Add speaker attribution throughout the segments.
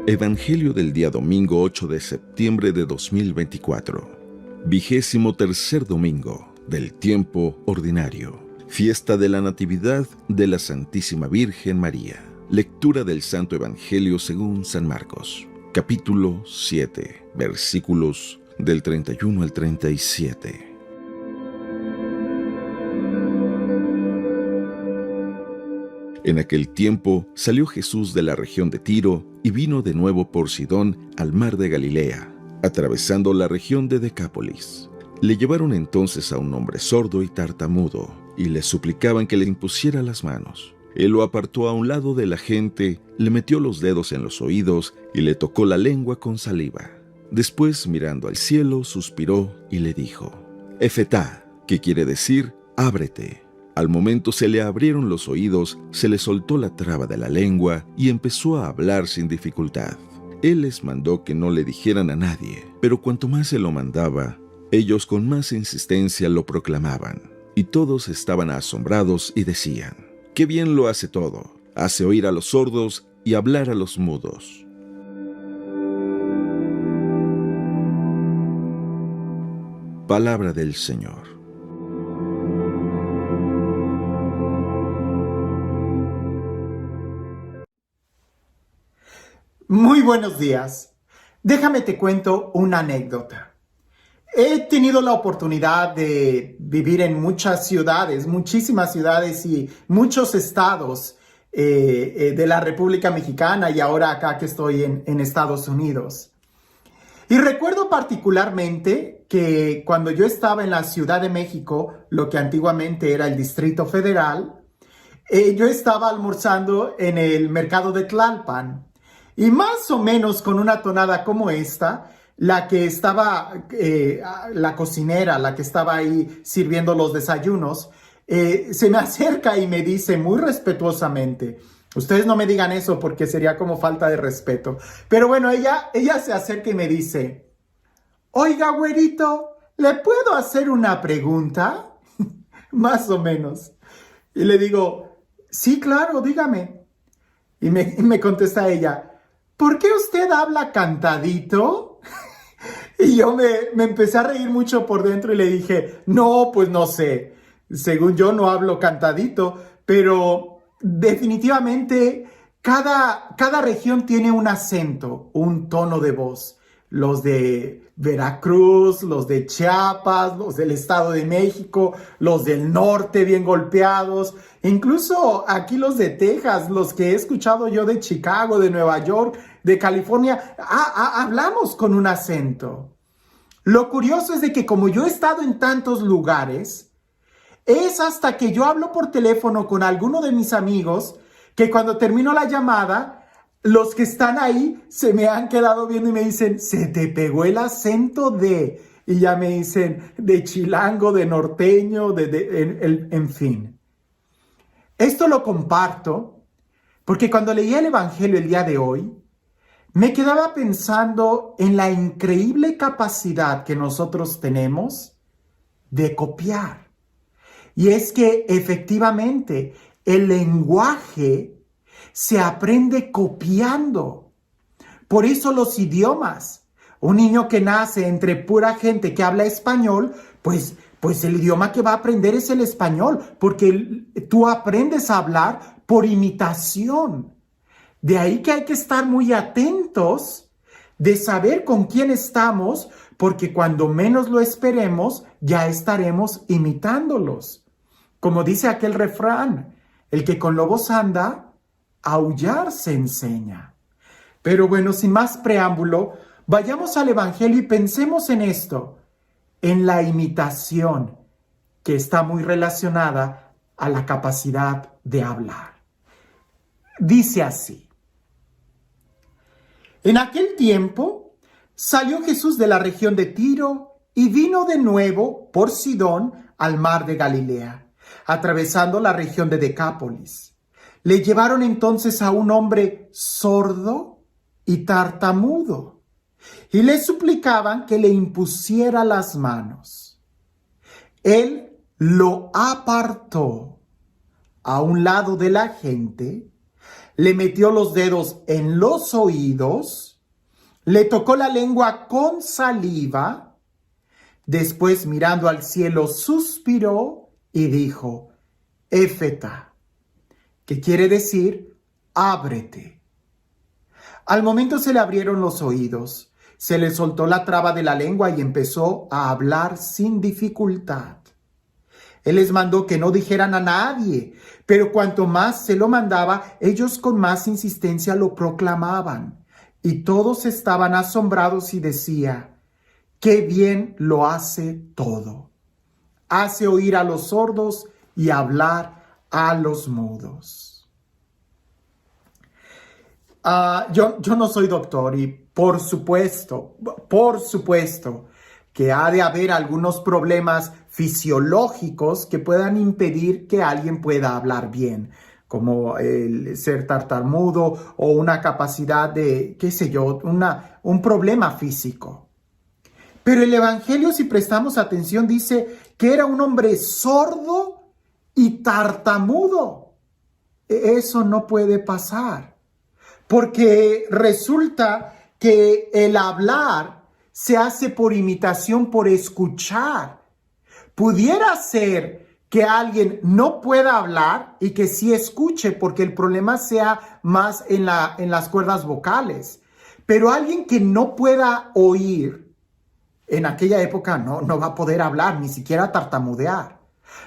Speaker 1: Evangelio del día domingo 8 de septiembre de 2024. 23º domingo del tiempo ordinario. Fiesta de la Natividad de la Santísima Virgen María. Lectura del Santo Evangelio según San Marcos. Capítulo 7, versículos del 31 al 37. En aquel tiempo salió Jesús de la región de Tiro y vino de nuevo por Sidón al mar de Galilea, atravesando la región de Decápolis. Le llevaron entonces a un hombre sordo y tartamudo, y le suplicaban que le impusiera las manos. Él lo apartó a un lado de la gente, le metió los dedos en los oídos y le tocó la lengua con saliva. Después, mirando al cielo, suspiró y le dijo: Efetá, que quiere decir, ábrete. Al momento se le abrieron los oídos, se le soltó la traba de la lengua y empezó a hablar sin dificultad. Él les mandó que no le dijeran a nadie, pero cuanto más se lo mandaba, ellos con más insistencia lo proclamaban. Y todos estaban asombrados y decían: ¡Qué bien lo hace todo! Hace oír a los sordos y hablar a los mudos. Palabra del Señor.
Speaker 2: Muy buenos días. Déjame te cuento una anécdota. He tenido la oportunidad de vivir en muchas ciudades, muchísimas ciudades y muchos estados de la República Mexicana, y ahora acá que estoy en Estados Unidos. Y recuerdo particularmente que cuando yo estaba en la Ciudad de México, lo que antiguamente era el Distrito Federal, yo estaba almorzando en el mercado de Tlalpan. Y más o menos con una tonada como esta, la que estaba, la cocinera, la que estaba ahí sirviendo los desayunos, se me acerca y me dice muy respetuosamente: ustedes no me digan eso porque sería como falta de respeto. Pero bueno, ella se acerca y me dice: oiga, güerito, ¿le puedo hacer una pregunta? Más o menos. Y le digo: sí, claro, dígame. Y me contesta ella: ¿por qué usted habla cantadito? Y yo me empecé a reír mucho por dentro y le dije: no, pues no sé. Según yo no hablo cantadito, pero definitivamente cada región tiene un acento, un tono de voz. Los de Veracruz, los de Chiapas, los del Estado de México, los del norte bien golpeados, incluso aquí los de Texas, los que he escuchado yo de Chicago, de Nueva York, de California, hablamos con un acento. Lo curioso es de que como yo he estado en tantos lugares, es hasta que yo hablo por teléfono con alguno de mis amigos que cuando termino la llamada, los que están ahí se me han quedado viendo y me dicen: se te pegó el acento de... Y ya me dicen de chilango, de norteño, en fin. Esto lo comparto porque cuando leí el Evangelio el día de hoy, me quedaba pensando en la increíble capacidad que nosotros tenemos de copiar. Y es que efectivamente el lenguaje se aprende copiando. Por eso los idiomas. Un niño que nace entre pura gente que habla español, pues el idioma que va a aprender es el español, porque tú aprendes a hablar por imitación. De ahí que hay que estar muy atentos de saber con quién estamos, porque cuando menos lo esperemos, ya estaremos imitándolos. Como dice aquel refrán: el que con lobos anda, aullar se enseña. Pero bueno, sin más preámbulo, vayamos al Evangelio y pensemos en esto, en la imitación, que está muy relacionada a la capacidad de hablar. Dice así: en aquel tiempo salió Jesús de la región de Tiro y vino de nuevo por Sidón al mar de Galilea, atravesando la región de Decápolis. Le llevaron entonces a un hombre sordo y tartamudo y le suplicaban que le impusiera las manos. Él lo apartó a un lado de la gente, le metió los dedos en los oídos, le tocó la lengua con saliva, después mirando al cielo suspiró y dijo, Éfeta, que quiere decir, ábrete. Al momento se le abrieron los oídos, se le soltó la traba de la lengua y empezó a hablar sin dificultad. Él les mandó que no dijeran a nadie, pero cuanto más se lo mandaba, ellos con más insistencia lo proclamaban. Y todos estaban asombrados y decían, ¡qué bien lo hace todo! Hace oír a los sordos y hablar a los mudos. Yo no soy doctor y por supuesto que ha de haber algunos problemas fisiológicos que puedan impedir que alguien pueda hablar bien, como el ser tartamudo o una capacidad de, qué sé yo, un problema físico. Pero el Evangelio, si prestamos atención, dice que era un hombre sordo y tartamudo. Eso no puede pasar, porque resulta que el hablar se hace por imitación, por escuchar. Pudiera ser que alguien no pueda hablar y que sí escuche, porque el problema sea más en las cuerdas vocales. Pero alguien que no pueda oír, en aquella época no va a poder hablar, ni siquiera tartamudear.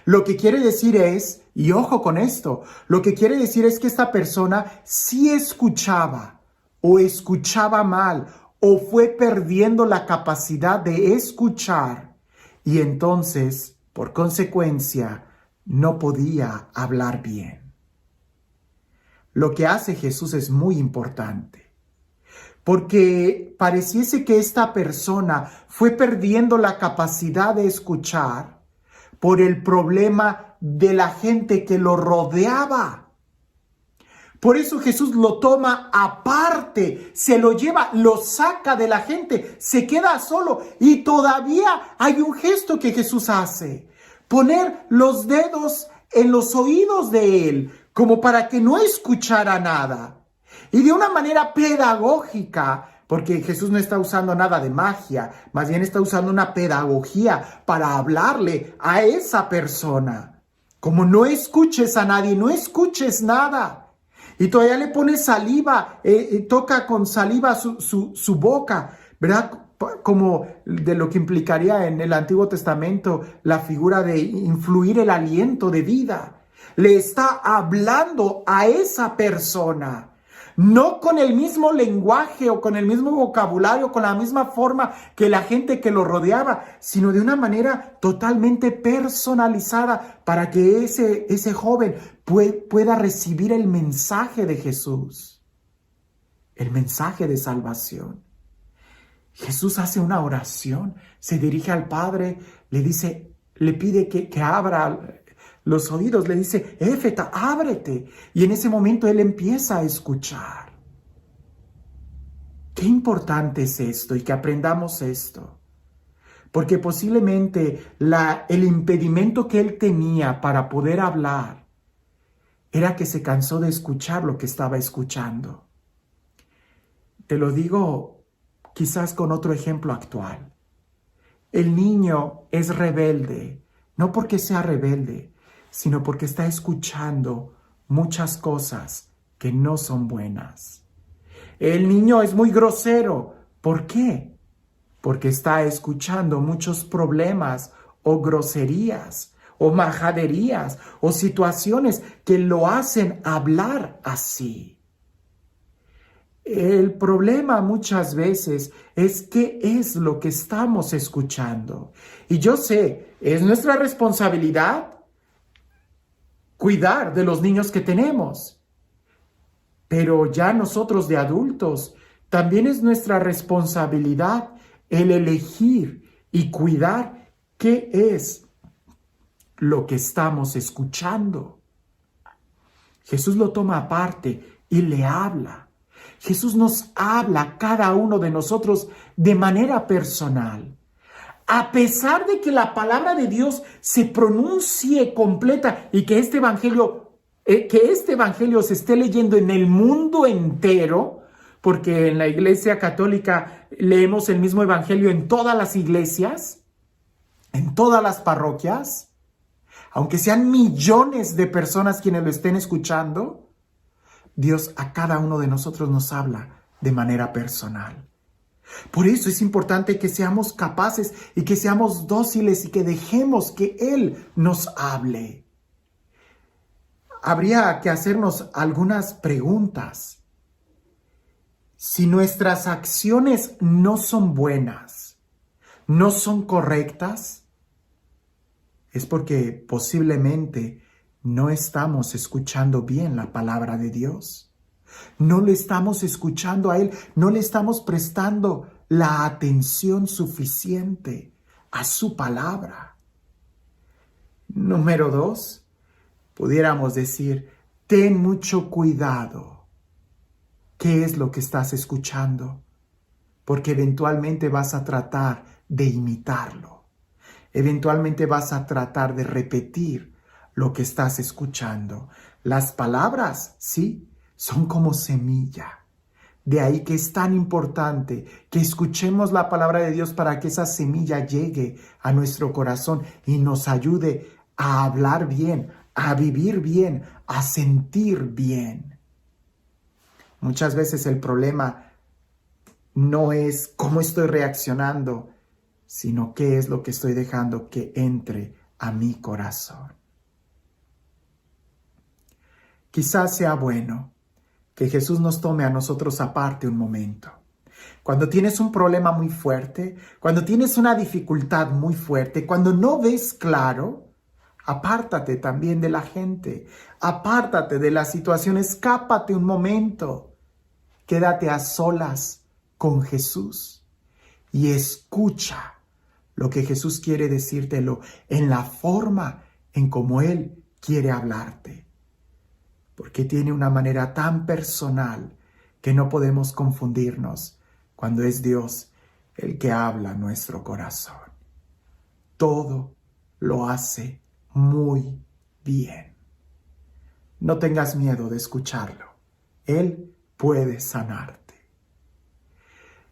Speaker 2: Lo que quiere decir es, y ojo con esto, lo que quiere decir es que esta persona sí escuchaba o escuchaba mal o fue perdiendo la capacidad de escuchar y entonces, por consecuencia, no podía hablar bien. Lo que hace Jesús es muy importante, porque pareciese que esta persona fue perdiendo la capacidad de escuchar por el problema de la gente que lo rodeaba. Por eso Jesús lo toma aparte, se lo lleva, lo saca de la gente, se queda solo y todavía hay un gesto que Jesús hace, poner los dedos en los oídos de él, como para que no escuchara nada. Y de una manera pedagógica, porque Jesús no está usando nada de magia, más bien está usando una pedagogía para hablarle a esa persona. Como no escuches a nadie, no escuches nada. Y todavía le pone saliva, toca con saliva su boca, ¿verdad? Como de lo que implicaría en el Antiguo Testamento la figura de influir el aliento de vida. Le está hablando a esa persona, no con el mismo lenguaje o con el mismo vocabulario, con la misma forma que la gente que lo rodeaba, sino de una manera totalmente personalizada para que ese joven pueda recibir el mensaje de Jesús, el mensaje de salvación. Jesús hace una oración, se dirige al Padre, le pide que abra los oídos, le dice, Éfeta, ábrete. Y en ese momento él empieza a escuchar. Qué importante es esto y que aprendamos esto. Porque posiblemente el impedimento que él tenía para poder hablar era que se cansó de escuchar lo que estaba escuchando. Te lo digo quizás con otro ejemplo actual. El niño es rebelde, no porque sea rebelde, sino porque está escuchando muchas cosas que no son buenas. El niño es muy grosero. ¿Por qué? Porque está escuchando muchos problemas o groserías o majaderías o situaciones que lo hacen hablar así. El problema muchas veces es qué es lo que estamos escuchando. Y yo sé, es nuestra responsabilidad cuidar de los niños que tenemos. Pero ya nosotros de adultos, también es nuestra responsabilidad el elegir y cuidar qué es lo que estamos escuchando. Jesús lo toma aparte y le habla. Jesús nos habla a cada uno de nosotros de manera personal. A pesar de que la palabra de Dios se pronuncie completa y que este evangelio que este evangelio se esté leyendo en el mundo entero, porque en la Iglesia Católica leemos el mismo evangelio en todas las iglesias, en todas las parroquias, aunque sean millones de personas quienes lo estén escuchando, Dios a cada uno de nosotros nos habla de manera personal. Por eso es importante que seamos capaces y que seamos dóciles y que dejemos que Él nos hable. Habría que hacernos algunas preguntas. Si nuestras acciones no son buenas, no son correctas, es porque posiblemente no estamos escuchando bien la palabra de Dios. No le estamos escuchando a Él, no le estamos prestando la atención suficiente a su palabra. Número 2, pudiéramos decir, ten mucho cuidado. ¿Qué es lo que estás escuchando? Porque eventualmente vas a tratar de imitarlo. Eventualmente vas a tratar de repetir lo que estás escuchando. Las palabras, sí, son como semilla. De ahí que es tan importante que escuchemos la palabra de Dios para que esa semilla llegue a nuestro corazón y nos ayude a hablar bien, a vivir bien, a sentir bien. Muchas veces el problema no es cómo estoy reaccionando, sino qué es lo que estoy dejando que entre a mi corazón. Quizás sea bueno que Jesús nos tome a nosotros aparte un momento. Cuando tienes un problema muy fuerte, cuando tienes una dificultad muy fuerte, cuando no ves claro, apártate también de la gente, apártate de la situación, escápate un momento, quédate a solas con Jesús y escucha lo que Jesús quiere decírtelo en la forma en como Él quiere hablarte. Porque tiene una manera tan personal que no podemos confundirnos cuando es Dios el que habla a nuestro corazón. Todo lo hace muy bien. No tengas miedo de escucharlo. Él puede sanarte.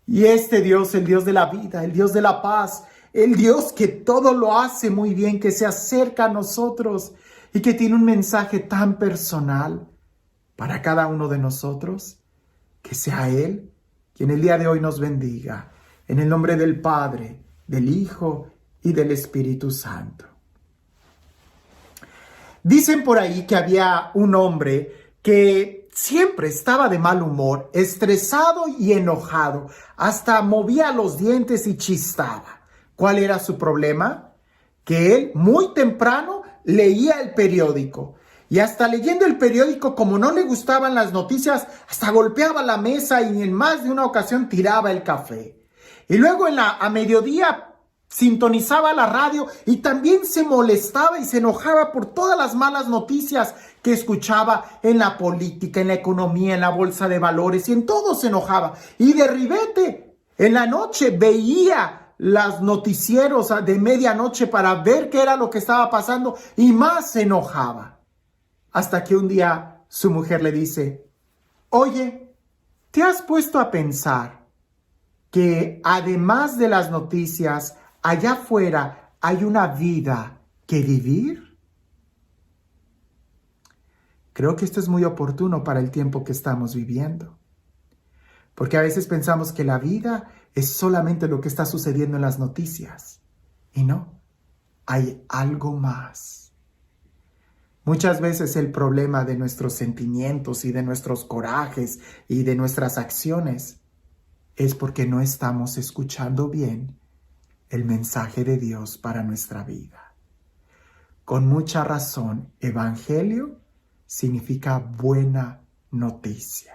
Speaker 2: Y este Dios, el Dios de la vida, el Dios de la paz, el Dios que todo lo hace muy bien, que se acerca a nosotros y que tiene un mensaje tan personal para cada uno de nosotros, que sea Él quien el día de hoy nos bendiga, en el nombre del Padre, del Hijo y del Espíritu Santo. Dicen por ahí que había un hombre que siempre estaba de mal humor, estresado y enojado, hasta movía los dientes y chistaba. ¿Cuál era su problema? Que él muy temprano leía el periódico. Y hasta leyendo el periódico, como no le gustaban las noticias, hasta golpeaba la mesa y en más de una ocasión tiraba el café. Y luego a mediodía sintonizaba la radio y también se molestaba y se enojaba por todas las malas noticias que escuchaba en la política, en la economía, en la bolsa de valores, y en todo se enojaba. Y de ribete, en la noche veía los noticieros de medianoche para ver qué era lo que estaba pasando y más se enojaba. Hasta que un día su mujer le dice, oye, ¿te has puesto a pensar que además de las noticias, allá afuera hay una vida que vivir? Creo que esto es muy oportuno para el tiempo que estamos viviendo. Porque a veces pensamos que la vida es solamente lo que está sucediendo en las noticias. Y no, hay algo más. Muchas veces el problema de nuestros sentimientos y de nuestros corajes y de nuestras acciones es porque no estamos escuchando bien el mensaje de Dios para nuestra vida. Con mucha razón, evangelio significa buena noticia.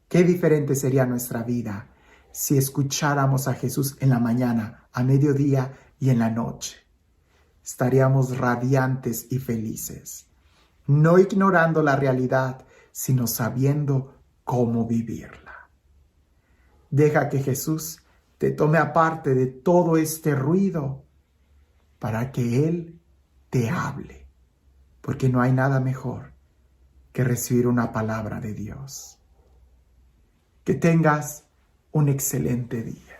Speaker 2: Qué diferente sería nuestra vida si escucháramos a Jesús en la mañana, a mediodía y en la noche. Estaríamos radiantes y felices, no ignorando la realidad, sino sabiendo cómo vivirla. Deja que Jesús te tome aparte de todo este ruido para que Él te hable, porque no hay nada mejor que recibir una palabra de Dios. Que tengas un excelente día.